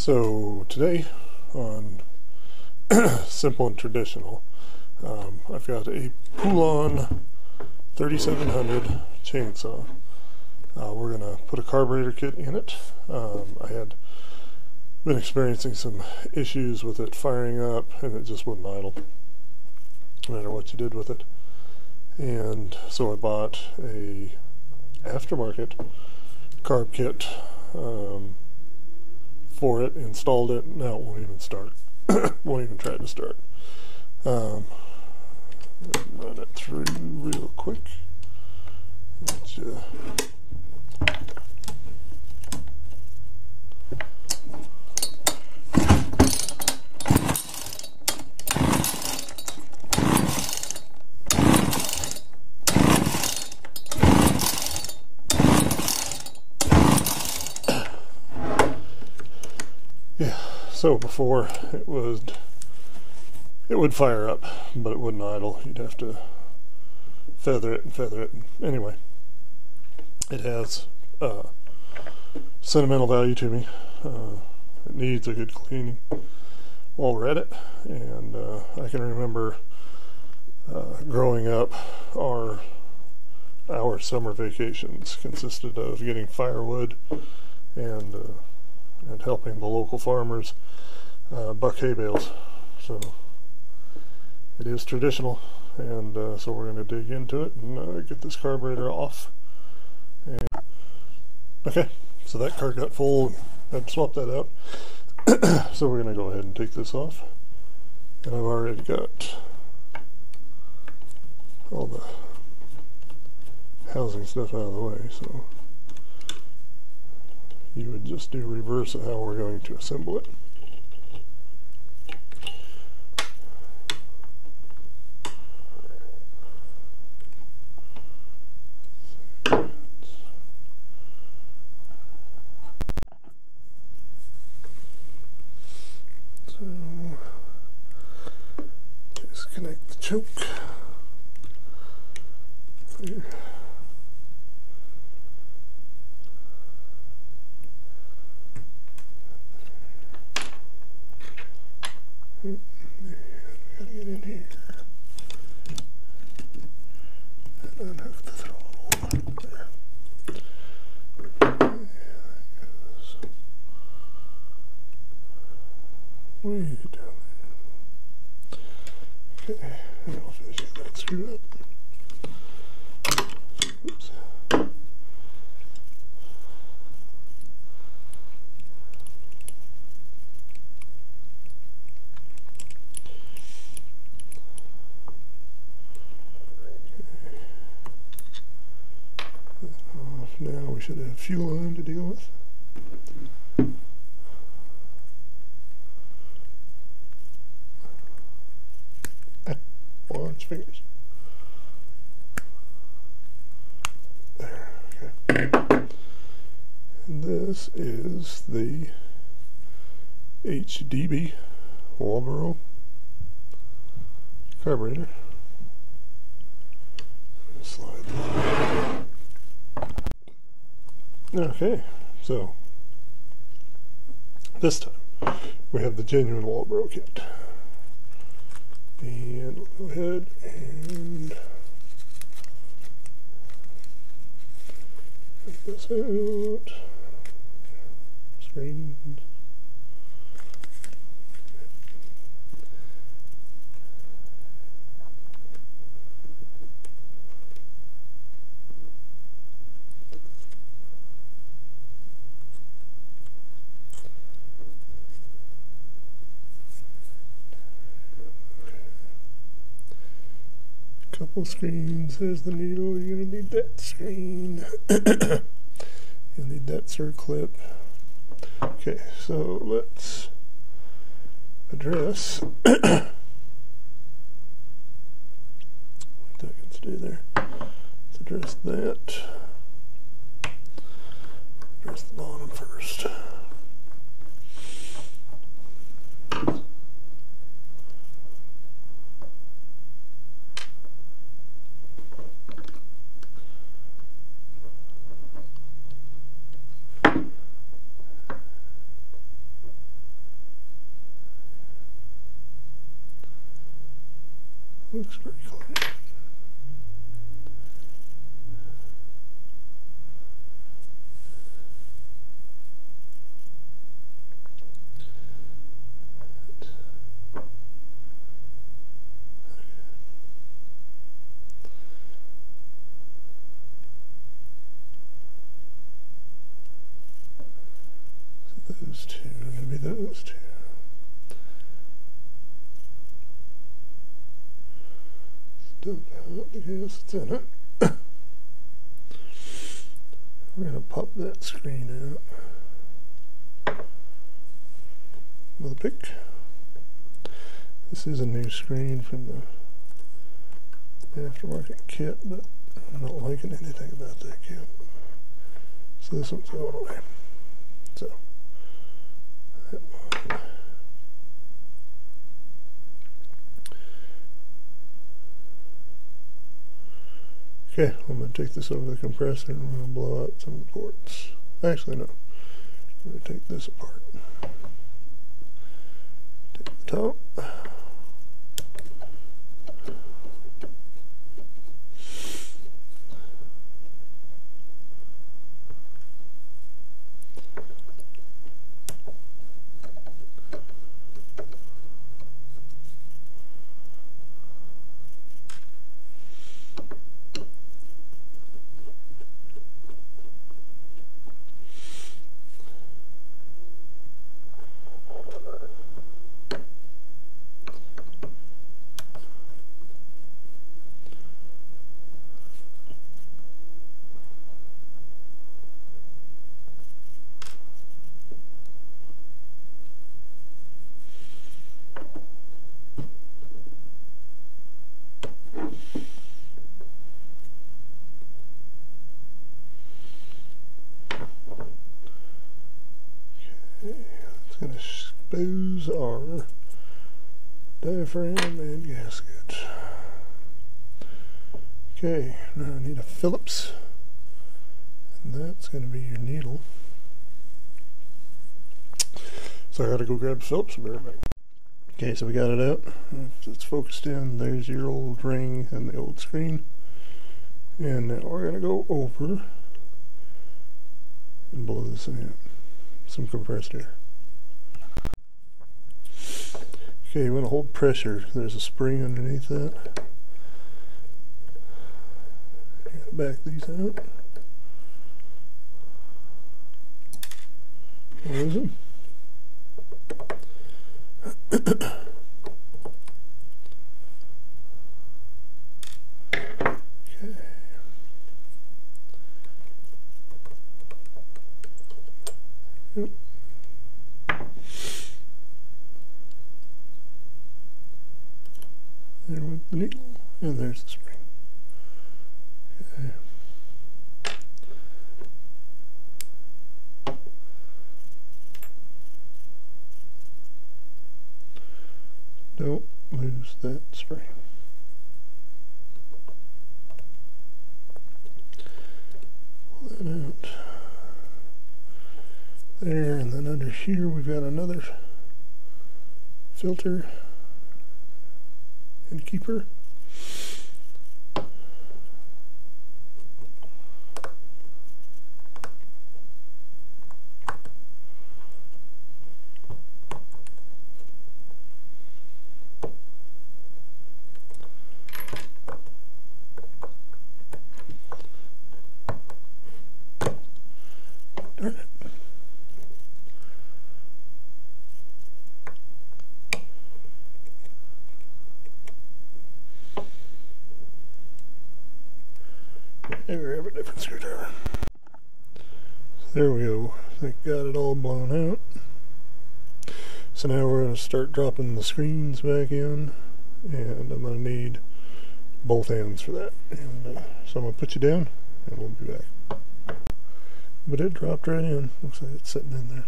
So today on Simple and Traditional, I've got a Poulan 3700 chainsaw. We're going to put a carburetor kit in it. I had been experiencing some issues with it firing up, and it just wouldn't idle, no matter what you did with it. And so I bought a aftermarket carb kit for it, installed it. Now it won't even start. Won't even try to start. Run it through real quick. Yeah, so before it would fire up, but it wouldn't idle. You'd have to feather it and feather it. Anyway, it has sentimental value to me. It needs a good cleaning while we're at it, and I can remember growing up, our summer vacations consisted of getting firewood and helping the local farmers buck hay bales. So it is traditional, and so we're going to dig into it and get this carburetor off. And okay, so that car got full, had to swap that out. So we're going to go ahead and take this off, and I've already got all the housing stuff out of the way, so you would just do reverse of how we're going to assemble it. So disconnect the choke. There. Gotta get in here. Unhook the throttle. There. There that goes. Way down there. Okay, I don't know if I get that screwed up. Oops. Now we should have fuel line to deal with. Watch fingers. There, okay. And this is the HDB Walbro carburetor. Slide that. Okay, so this time we have the genuine Walbro kit, and we'll go ahead and get this out. Screens. Couple screens. There's the needle. You're going to need that screen. You'll need that circlip. Okay, so let's address. That can stay there. Let's address that. Address the bottom first. looks pretty clean. Those two are going to be those two. Still got the gas that's in it. We're going to pop that screen out with a pick. This is a new screen from the aftermarket kit, but I'm not liking anything about that kit. So this one's going away. So that one. Okay, I'm going to take this over the compressor and we're going to blow out some of the ports. Actually, no. We're going to take this apart. Take the top. It's going to expose our diaphragm and gasket. Okay, now I need a Phillips, and that's going to be your needle. So I got to go grab Phillips and be right back. Okay, so we got it out. It's focused in. There's your old ring and the old screen. And now we're going to go over and blow this in. Some compressed air. Okay, you want to hold pressure. There's a spring underneath that. You gotta back these out. Close them. Okay. Yep. There with the needle, and there's the spring. Okay. Don't lose that spring. Pull that out. There, and then under here we've got another filter and keeper. Darn it. And grab a different screwdriver. So there we go. I think got it all blown out. So now we're going to start dropping the screens back in, and I'm going to need both ends for that. And so I'm going to put you down, and we'll be back. But it dropped right in. Looks like it's sitting in there.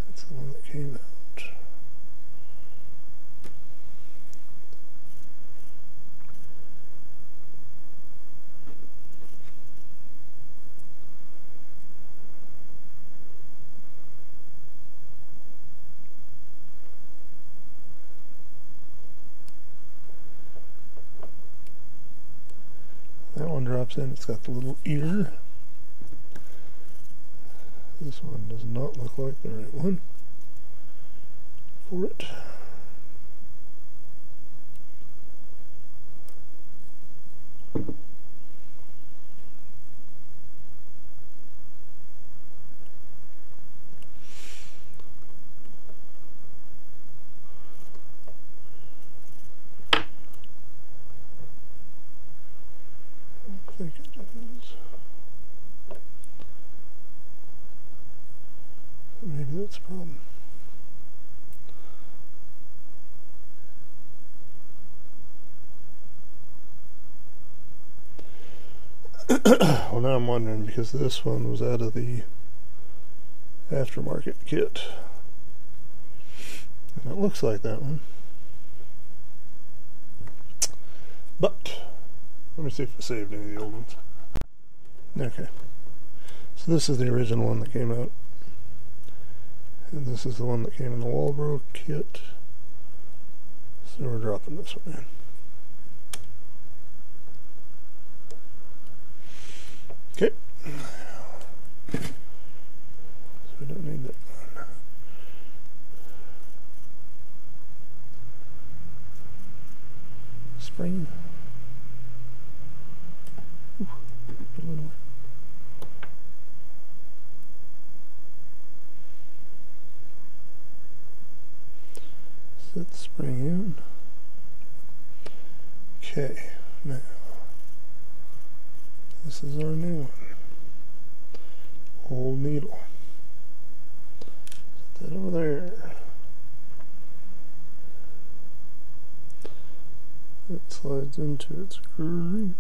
That's the one that came out. drops in. It's got the little ear. This one does not look like the right one for it. I think it does. Maybe that's a problem. Well, now I'm wondering, because this one was out of the aftermarket kit. And it looks like that one. But let me see if I saved any of the old ones. Okay. So this is the original one that came out. And this is the one that came in the Walbro kit. So we're dropping this one in. Okay. So we don't need that one. Spring. Ooh, put a little more. Set the spring in. Okay, now this is our new one. Old needle. Set that over there. It slides into its groove.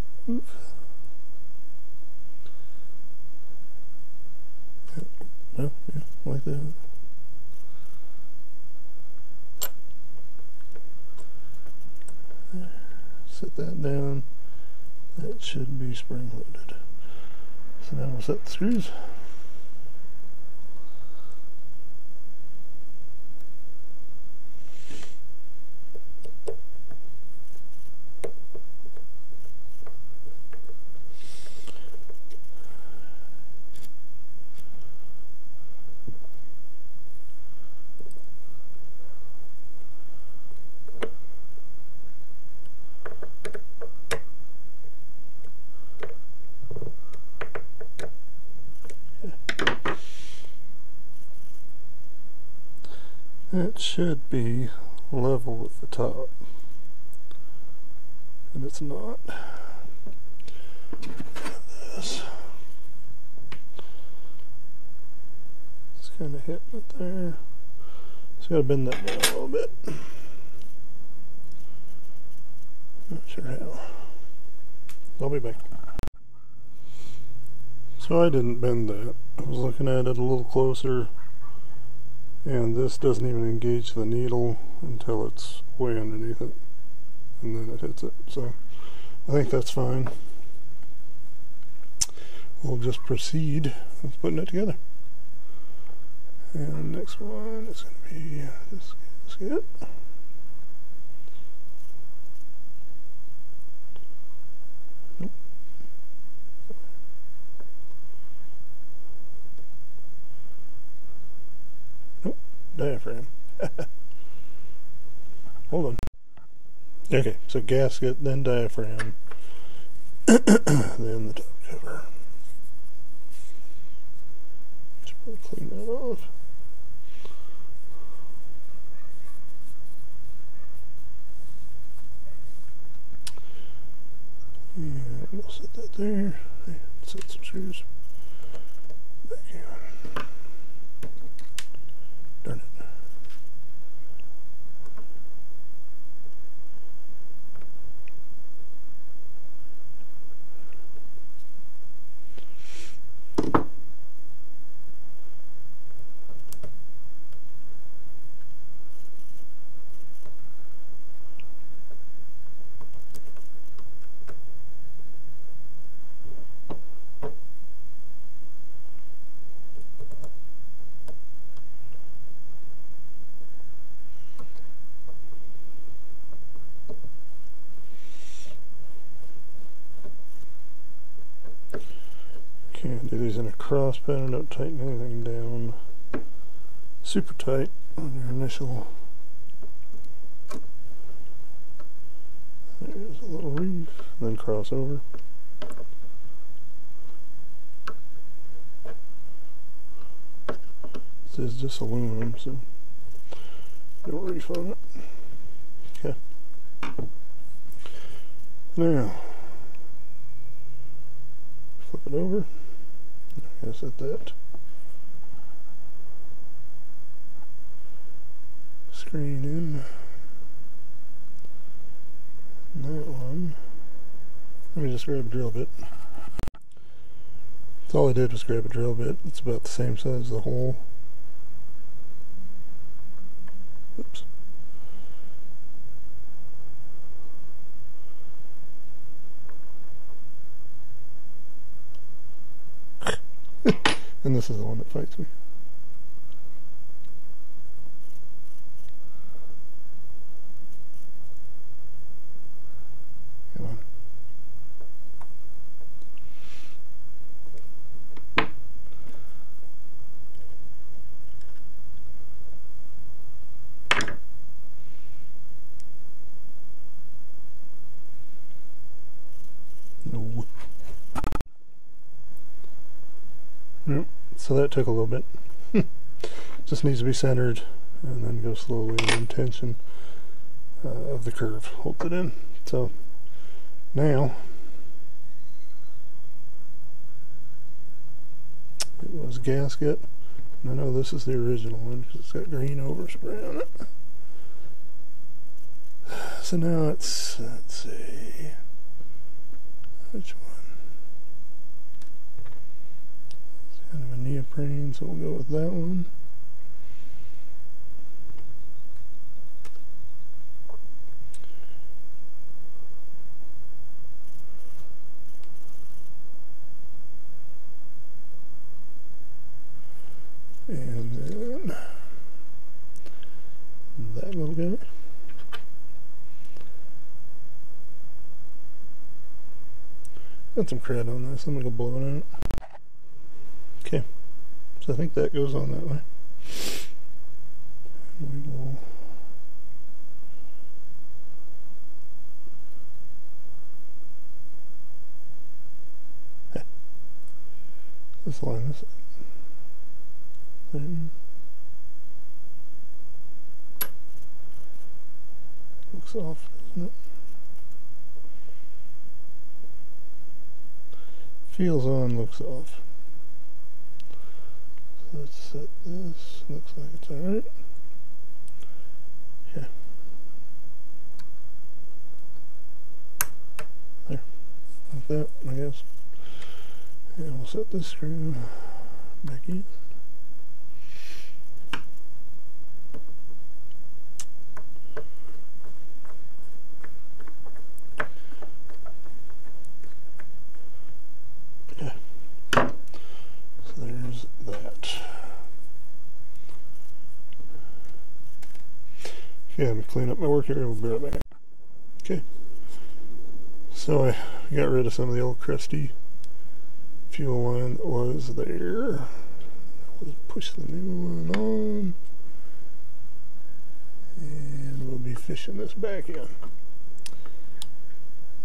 Well, yeah, like that. There. Set that down. That should be spring loaded. So now we'll set the screws. That should be level with the top, and it's not. This. It's kind of hitting it there. Just gotta bend that down a little bit. Not sure how. I'll be back. So I didn't bend that. I was looking at it a little closer. And this doesn't even engage the needle until it's way underneath it, and then it hits it. So I think that's fine. We'll just proceed with putting it together. And the next one is going to be this gasket. Nope. Diaphragm. Hold on. Okay, so gasket, then diaphragm, then the top cover. Should probably clean that off. And we'll set that there. Set some screws back in. Darn it. Okay, do these in a cross pattern, don't tighten anything down super tight on your initial. There's a little reef, then cross over. This is just aluminum, so don't reef on it. Okay. Now, flip it over. I'm going to set that screen in. And that one, let me just grab a drill bit. That's all I did was grab a drill bit. It's about the same size as the hole. Oops. And this is the one that fights me. Come on. No. Yep. So that took a little bit. Just needs to be centered and then go slowly in tension of the curve. Hold it in. So now it was gasket. And I know this is the original one because it's got green overspray on it. So now it's, let's see, which one? Kind of a neoprene, so we'll go with that one. And then that little guy. Got some cred on this. I'm gonna go blow it out. Okay, so I think that goes on that way. We will let's line this up. Then looks off, doesn't it? Feels on, looks off. Let's set this. Looks like it's alright. Okay. There. Like that, I guess. And we'll set this screw back in. Okay. So there's that. Yeah, I'm going to clean up my work area. We'll be right back. Okay. So I got rid of some of the old crusty fuel line that was there. We'll push the new one on. And we'll be fishing this back in. Let's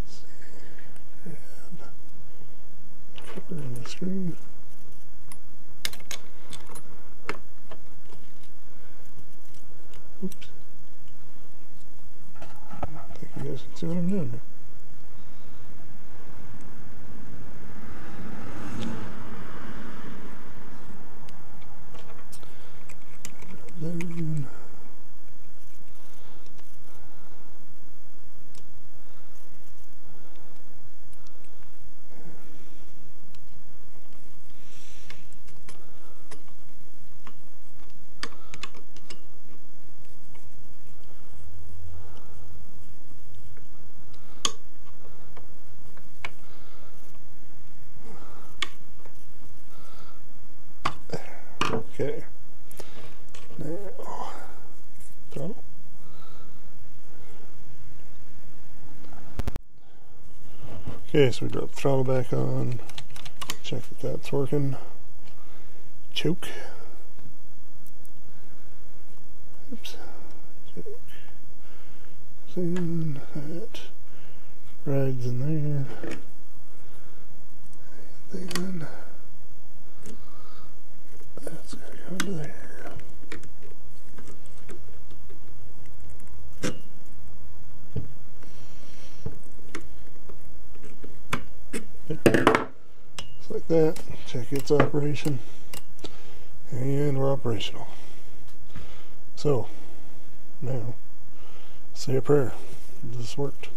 see. Grab cover in the screw. Oops. I think you guys can see what I'm doing here. Then okay. Now, throttle. Okay, so we drop the throttle back on. check that that's working. Choke. Oops. Choke. And that rides in there. And then that's gotta go into there. There. Just like that. Check its operation. And we're operational. So, now, say a prayer. This worked.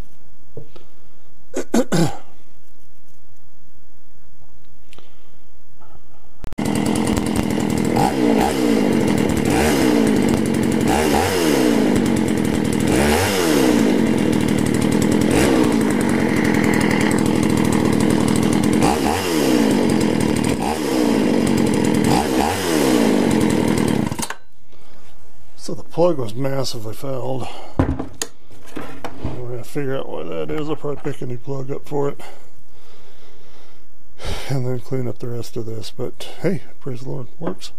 So the plug was massively fouled. We're going to figure out why that is. I'll probably pick a new plug up for it and then clean up the rest of this. But hey, praise the Lord, works.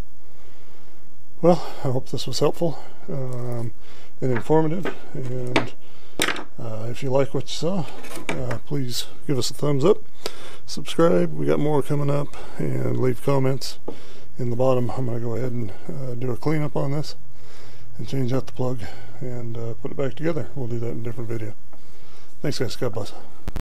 Well, I hope this was helpful and informative. And if you like what you saw, please give us a thumbs up, subscribe. We got more coming up, and leave comments in the bottom. I'm going to go ahead and do a cleanup on this and change out the plug and put it back together. We'll do that in a different video. Thanks guys, God bless.